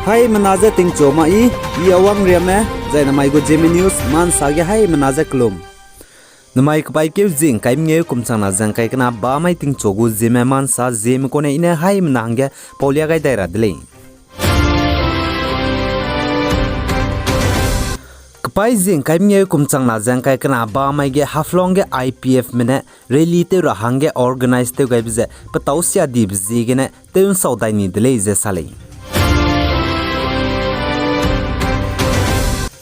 Hai menaza ting choma I awang riame zai namai go Zeme news man sage hai menaza klum. Namai kpai ke jing kai nge kum chang na jang kai kana ba mai ting chogu Zeme man sa Zeme ko ne ine hai menangge paulia gai daira dele. Kpai jing kai nge kum chang na jang kai kana ba mai ge haflong ge IPF mene rally te rahang ge organize te gai bje patau sia di bji ge ne te saudai ni dele je sale.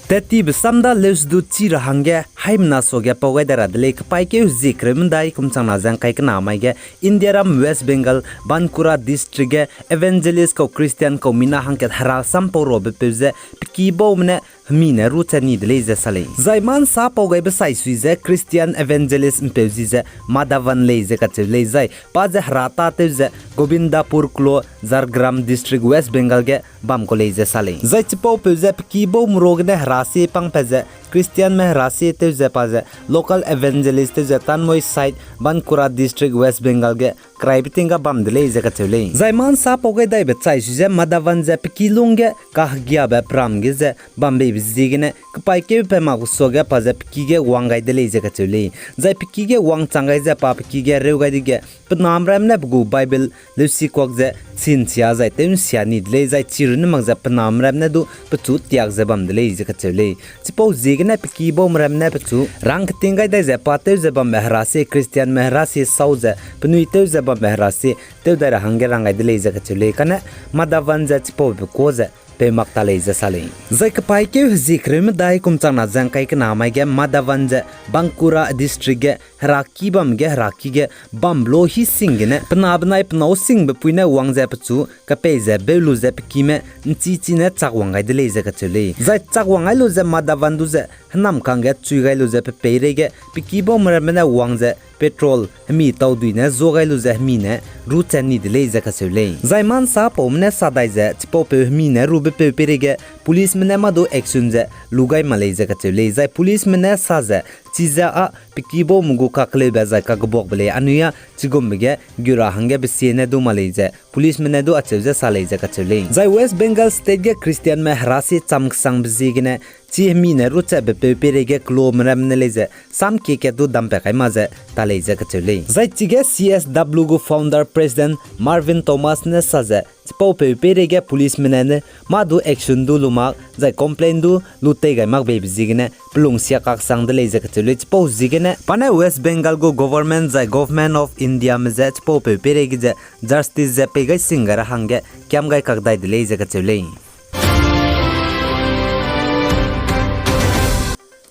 Teti besamda leus du chi rahange haimna soge pawai dara dele kpai ke zikrem dai kumchang na jang kai kana mai ge India ram West Bengal Bankura district ge evangelist ko Christian ko mina hangket hara sampo robe peze pikibo mne mine rutani dele je sale zaiman sa pawai be sai suize Christian evangelist mpezi je madavan leze ka chele zai pa je harata te je Gobindapur klo Zargram district West Bengal ge bam ko leze sale zai chipo peze pikibo mrogne rasi pang peze Christian में राशि ते जपाजे local evangelist ते जतान मोई site Bankura district West Bengal के क्राइबिटिंग का बम दले जका चले जायमान सा पोगे दाई बचाई जे मदावन जे पिकिलुंगे काहगिया बे प्रामगे जे बम्बे बिजिगने कपाई के पे मागुसोगे पाजे पिकिगे वांगाई दले जका चले जाय पिकिगे वांग चांगाई जे पा पिकिगे रेउगाई दिगे पनाम रामने बगु बाइबल लुसी कोक जे सिन सिया जाय तेम सियानी दले जाय चिरुन मगजे पनाम रामने दु पचु त्याग जे बम दले जका चले चिपो जिगने पिकिबो मरामने पचु रंग तिंगाई दे जे पाते जे बम महरासी क्रिश्चियन महरासी सौजे पनुइते जे बम महरासी ते दर हंगे रंगाई दले जका चले कने मदावन जे चिपो कोजे पे मक्ताले जे साले जय कपाई के जिक्रेम दाई कुमचांग ना जंकाई के नामाई गे मदावन जे बंकुरा डिस्ट्रिक्ट गे राकी बम गे राकी गे बम लो ही सिंग ने पनाबनाई पनाउ सिंग बपुइने वांग जे पचु कपे जे बेलु जे पकीमे नची ने चाकवांगाई दले जे कचले जय चाकवांगाई लो जे मदावन दु जे हनम खांगे चुइगाई लो जे पेरे गे पिकीबो मरमने वांग जे पेट्रोल मी ताउ दुइने जोगाइलु जे मीने रुचेनी दले जे कचले जायमान सा पोमने सादाई जे चिपो पे मीने रुबे पे पेरेगे पुलिस मने मदो एक्शन जे लुगाई मले जे कचले जाय पुलिस मने सा जे चिजा आ पिकीबो मुगु काकले बेजा का गबोक बले अनुया चिगुम बेगे गुरा हंगे बेसेने दु मले जे पुलिस मने दो अचे जे साले जे कचले जाय वेस्ट बंगाल स्टेट गे क्रिश्चियन में हरासी चमकसंग बजिगने ची मीने रुचे बे पेरेगे क्लो मरमने ले जे साम के दु दम पे खाइमा जे ताले जे कचले जाय चिगे CSW गु फाउंडर प्रेसिडेंट मार्विन थॉमस ने सजे चिपो पे पेरेगे पुलिस मने ने मादु एक्शन दु लुमाक जाय कंप्लेन दु लुते गाय माक बे बिजिगने प्लुंगसिया काक संग दले जे कचले चिपो जिगने पाने वेस्ट बंगाल गु गवर्नमेंट जाय गवर्नमेंट ऑफ इंडिया में जे चिपो पे पेरेगे जे जस्टिस जे पे गाय सिंगर हंगे क्याम गाय काक दाय दले जे कचले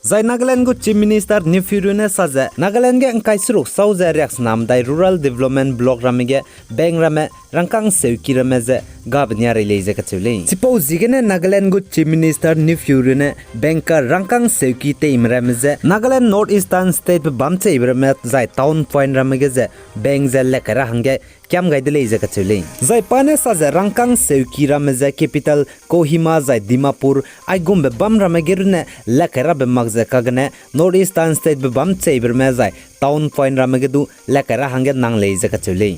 जाय नागालैंड को चीफ मिनिस्टर निफ्यूरु ने साजे नागालैंड के अंकाइसरु साउजे रिक्स नाम दाय रूरल डेवलपमेंट ब्लॉक रामिगे बैंक रामे रंकांग सेउकी रमेजे गाबनिया रेलेजे कचुले चिपो जिगने नागालैंड को चीफ मिनिस्टर निफ्यूरु ने बैंकर रंकांग सेउकी ते इमरामेजे नागालैंड नॉर्थ ईस्टर्न स्टेट बमचे इब्रमे जाय टाउन पॉइंट रामिगे जे बैंक जे लेकरा हंगे क्याम गाइदले जे कचुले जाय पाने साजे रंकांग सेउकी रामेजे कैपिटल कोहिमा जाय दिमापुर आइगुम बम रामिगे ने लेकरा बमग जे कगने नॉर्थ ईस्टर्न स्टेट बमचे इब्रमे जाय टाउन पॉइंट रामिगे दु लेकरा हंगे नांगले जे कचुले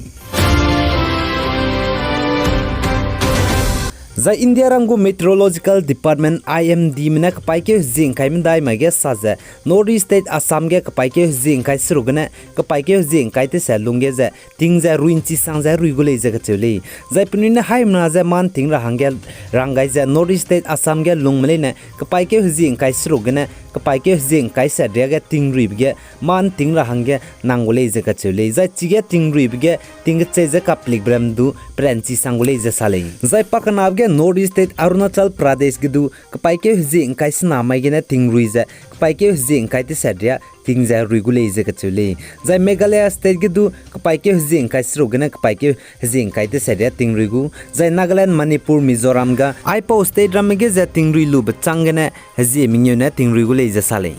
जाय इंडिया रंगु मेट्रोलॉजिकल डिपार्टमेंट IMD मने कपाई के जिंग खाइ मंदाई मगे साजे नॉर्थ ईस्ट स्टेट असम गे कपाई के जिंग खाइ सुरुगने कपाई के जिंग खाइ ते सेलुंगे जे तिंग जे रुइनची सांग जे रुइगुले जे गचुले जाय पुनिने हाइमना जे मान तिंग राहांगे रांगाइ जे नॉर्थ ईस्ट स्टेट असम गे लुंगमले ने कपाई के जिंग खाइ सुरुगने कपाई के जिंग खाइ से देगे तिंग रुइबगे मान तिंग राहांगे नांगुले जे गचुले जाय चिगे तिंग रुइबगे तिंग चे जे काप्लिक ब्रम दु प्रेंची सांगुले जे साले जाय पकनाबगे north east state Arunachal Pradesh गिदु Kapai के जिंग खाइ सना माइगेने तिंग रुइ जे कपाई के जिंग खाइ ते सेड्रिया तिंग जे रुइगुले जे गचुले जाय मेघालय स्टेट गिदु कपाई के जिंग खाइ सुरुगने कपाई के जिंग खाइ ते सेड्रिया तिंग रुइगु जाय नागालैंड मणिपुर मिजोरम गा आइपो स्टेट रामगे जे तिंग रुइलु बचांगने जे मिन्युने तिंग रुइगुले जे साले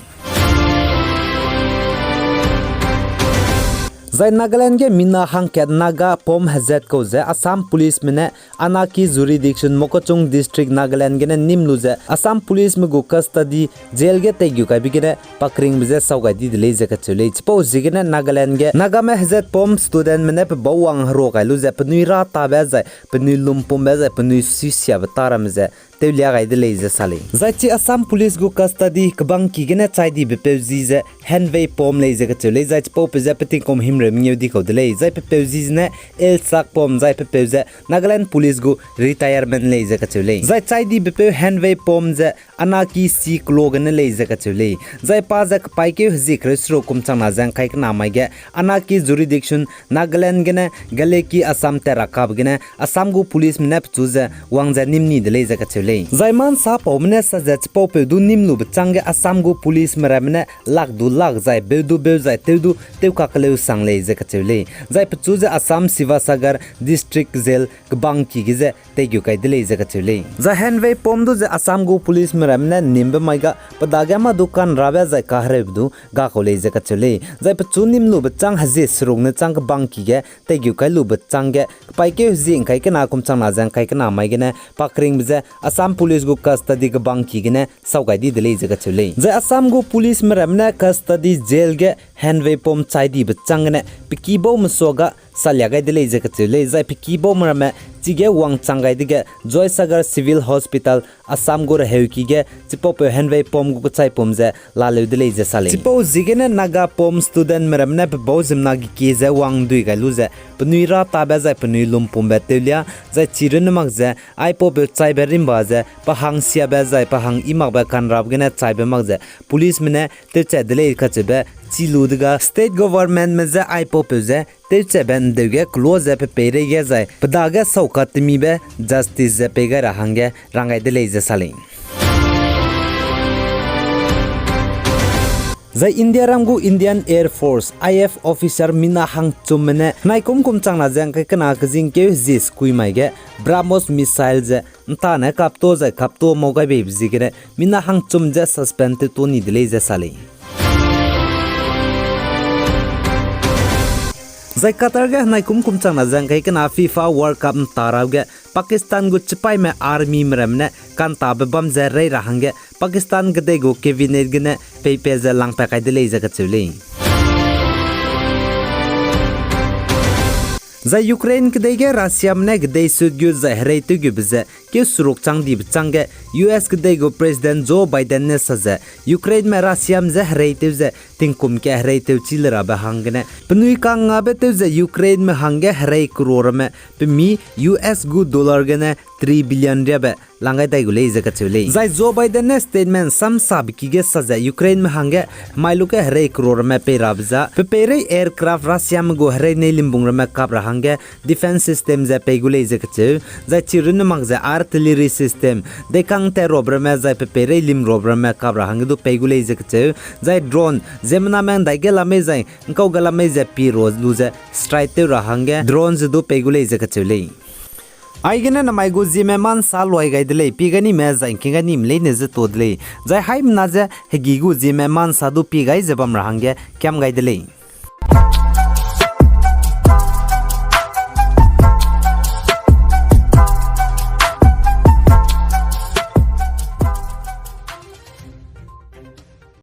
Zai Nagaland ge mina hangket Naga Phom hazet ko je Assam police mene anaki jurisdiction Mokokchung district Nagaland gene nimlu je Assam police me go custody jail ge tegyu kai bigene pakring bije saugai di le je ka chule chipo jigene Nagaland ge Naga me hazet Phom student mene pe bawang hro kai lu je pnui ra ta ba je pnui lumpum ba je pnui sisya ba taram je teulia gai de le je sale zai chi Assam police go custody kbang ki gene chai di be pe ji je hanway Phom le je ka chule zai chipo pe je peting kom himre mnyu di ko de le zai pe pe ji ne el sak Phom zai pe pe je Nagaland police go retirement le je ka chule zai chai di be pe hanway Phom je anaki si klogan le je ka chule zai pa jak pai ke ji kresro kum chang na jang kai na mai ge anaki jurisdiction Nagaland gene gale ki Assam te rakab gene Assam go police mnap chu je wangja nimni de le je ka chule zai man sa pomne sa je po pe du nimlu bchang ge Assam go police mramne lak du lak zai be du be zai te du te ka kale sang le je ka chule zai pe chu je Assam Sivasagar district jail kbang ki ge je te gyu kai de le je ka chule za hanway Phom du je Assam go police mramne nimbe mai ga padaga ma dukan rabe zai ka hre du ga ko le je ka chule zai pe chu nimlu bchang haje srung ne chang bang ki ge te gyu kai lu bchang ge pai ke jing kai ke na kum chang na jang kai ke na mai ge ne pakring bje Assam police go custody ge bang ki ge ne saugai di de le je ka chule zai Assam go police mramne custody jail ge hanway Phom chai di bchang ne pikibo msoga salyagai de le je ka chule zai pikibo mrame chige wang changai dige Joy Sagar civil hospital Assam go heuki ge chipo pe hanway Phom go chai pom je la le de le je sale chipo zigene Naga Phom student mramne pe bozim na gi ke je wang dui ga lu je pnui ra ta ba zai pnui lum pom be telia zai chiren mak je ai po pe chai be rim ba je pa hang sia ba zai pa hang imak ba kan rab gene chai be mak je police mene te cha de le ka che be chiludga state government me za ai po pe je te che ben de ge close pe pe re ge zai pdaga saukat mi be justice je pe ga rahange rangai de le je sale zai India ramgu Indian Air Force IF officer mina hang chumne naikum kum changna jang ka kana kjing ke jis kui mai ge BrahMos missile je nta na kapto je kapto mogai be bjigre mina hang chum je suspend to ni dele je sale zai Qatar ge naikum kum changna jang kai kana FIFA World Cup tarab ge Pakistan go chipai me army mramne kan tabe bam je rei rahange Pakistan gde go cabinet gene pe je lang pa kai de le je ka chule zai Ukraine gde ge Russia mne gde sud gyu zai rei tu gyu bze ke suruk chang di bchang ge US gde go President Joe Biden ne sa je Ukraine me Russia mze rei tu je tingkum ke rei tu chilra ba hangne pnui ka nga be tu je Ukraine me hange rei crore me pe mi US gu dollar gene 3 billion rebe langai dai gule je ka chule zai Joe Biden ne statement sam sab ki ge sa je Ukraine me hange mailu ke rei crore me pe rabza pe rei aircraft Russia me go rei ne limbung me kap ra hange defense system je pe gule je ka chu zai chirun mak je artillery system de kang te robre me zai pe rei lim robre me kap ra hange du pe gule je ka chu zai drone zemna men dai ge la me zai ngau gala me je pi roz lu je strike te ra hange drones du pe gule je ka chule ai gena na mai go Zeme man sa loi gai dele pi gani me za inkinga nim le ne ze to dele zai haim na ze hegi go Zeme man sa du pi gai ze bam ra hange kyam gai dele